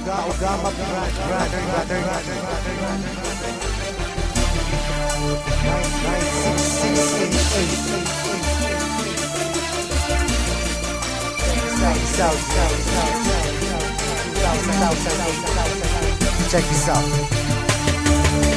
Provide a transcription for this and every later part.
Taugama brother. Check this out.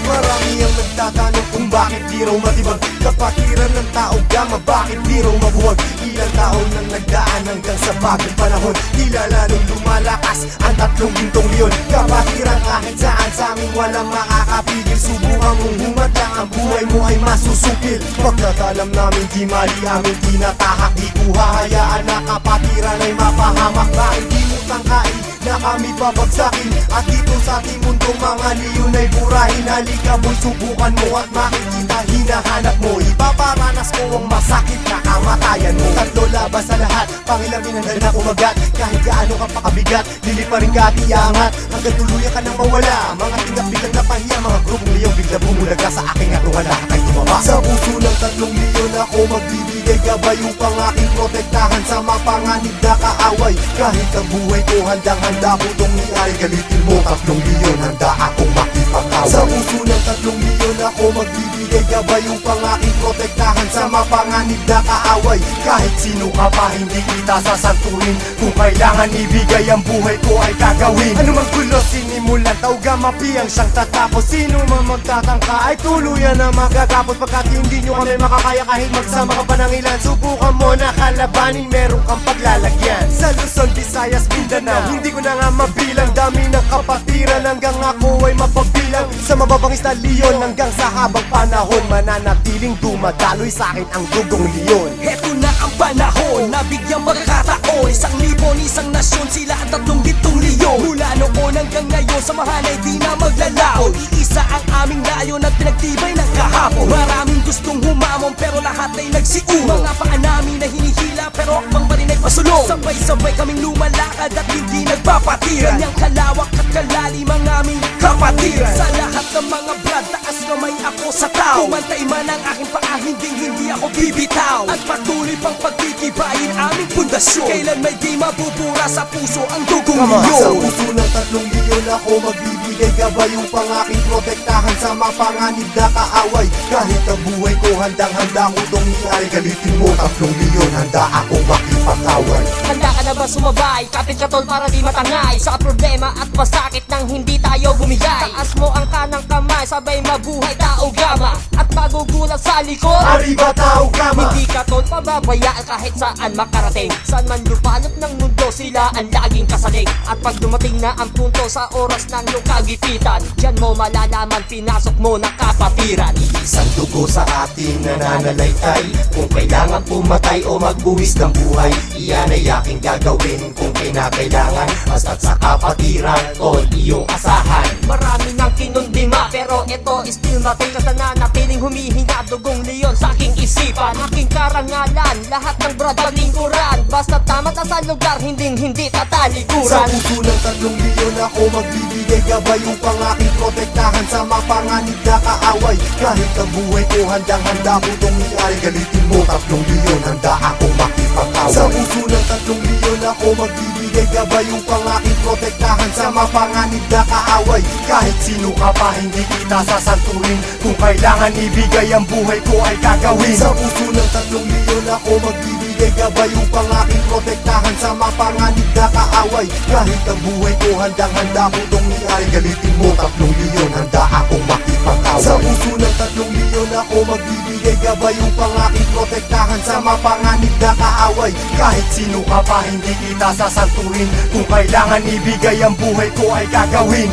Marami ang nagtatanong kung bakit di raw matibag kapatiran ng tao gama, bakit di raw mabuwag. Ilang taon nang nagdaan hanggang sa bagong panahon, tila lalong lumalakas ang tatlong gintong leon. Kapatiran kahit saan sa amin walang makakapigil. Subukan mong humadlang, ang buhay mo ay masusupil. Pagkakalam namin di mali aming tinatahak, di ko hahayaan na kapatiran ay mapahamak. Bakit di mo tangkain na kami babagsakin? At dito sa ating mundo mga leon ay burahin. Halika boy, subukan mo at makikita hinahanap mo. Ipaparanas ko ang masakit na kamatayan mo. Tatlo labas sa lahat, pangilamin ang dala na kumagat. Kahit gaano ka pakabigat, lili pa rin ka at iangat hanggang tuluyan ka nang mawala. Mga tingap biglang napahiya, mga grupong liyong bigla bumulaga sa aking atungan. Lahat ay tumama. Sa puso ng tatlong leon ako magbibigay gabay upang aking protektahan sa mapanganib na kaaway. Kahit ang buhay ko handang-handa ko itong iay. Galitin mo tatlong leon, handa akong makipag-away. Sa puso ng tatlong leon ako magbibigay gabay upang aking protektahan sa mapanganib na kaaway. Kahit sino ka pa hindi kita sasanturin, kung kailangan ibigay ang buhay ko ay gagawin. Ano mang gulo sinimulan, taugama piyang siyang tatapos. Sino man magtatangka ay tuluyan na magagapos. Pagkat hindi nyo kami makakaya kahit magsama ka pa ng ilan. Subukan mo na kalabanin, meron kang paglalagyan. Sa Luzon, Visayas, Mindanao, hindi ko na nga mabilang. Dami ng kapatiran hanggang ako ay mapabilang. Sa mababangis na leon hanggang sa habang panahon, mananatiling dumadaloy sa akin ang dugong leon. Heto na ang panahon, nabigyang magkakataon. Isang libon, isang nasyon, sila ang tatlong gintong leon. Mula noon hanggang ngayon, samahan ay di na maglalaon. Iisa ang aming layon at pinagtibay ng kahapon. Maraming gustong humamon pero lahat ay nagsiuno. Mga paa namin na hinihila pero akbang pa rin ay pasulong. Sabay-sabay kaming lumalakad at hindi nagpapatiran. Ganyang kalawak at kalalim ang aming kapatiran. Sa lahat ng mga brad, taas kamay ako sa tao. Kumantay man ang aking paa, hindi ako bibitaw. At patuloy pang pagtitibayin aming pundasyon. Kailan may di mabubura sa puso ang dugong leon. Sa puso ng tatlong leon ako magbibigay gabay upang aking protektahan sa mapanganib na kaaway. Kahit ang buhay ko handang-handa ko itong iay. Galitin mo tatlong leon, handa akong makipag-away. Handa ka na ba sumabay? Kapit ka tol para di matangay sa problema at masakit nang hindi tayo bumigay. Taas mo ang kanang kamay, sabay mabuhay taugama. At magugulat sa likod, Arriba taugama. hindi ka tol pababayaan kahit saan makarating. Saan man lupalop ng mundo, sila ang laging kasalig. At pag dumating na ang punto sa oras ng iyong kagipitan, diyan mo malalaman, pinasok mo na kapatiran. Isang dugo sa ating nananalaytay. Kung kailangan pumatay o magbuwis ng buhay, iyan ay aking gagawin kung kinakailangan. Basta't sa kapatiran, tol, iyong asahan. Marami nang kinundima pero ito still natin. Kasi nanatiling humihinga dugong leon sa aking isipan. Aking karangalan, lahat ng brad palingkuran. Basta tama na sa lugar, hindi Sa tatalikuran. puso ng tatlong leon ako magbibigay gabay upang aking protektahan sa mapanganib na kaaway. Kahit ang buhay ko handang-handa ko itong iay. Galitin mo tatlong leon, handa akong makipag-away. Sa puso ng tatlong leon ako magbibigay gabay upang aking protektahan sa mapanganib na kaaway. Kahit sino ka pa hindi kita sasanturin, kung kailangan ibigay ang buhay ko ay gagawin. Sa puso ng tatlong leon ako magbibigay gabay upang aking protektahan sa mapanganib na kaaway. Kahit ang buhay ko handang-handa ko itong iay. Galitin mo tatlong leon, handa akong makipag-away. Sa puso ng tatlong leon ako magbibigay gabay upang aking protektahan sa mapanganib na kaaway. Kahit sino ka pa hindi kita sasanturin, kung kailangan ibigay ang buhay ko ay gagawin.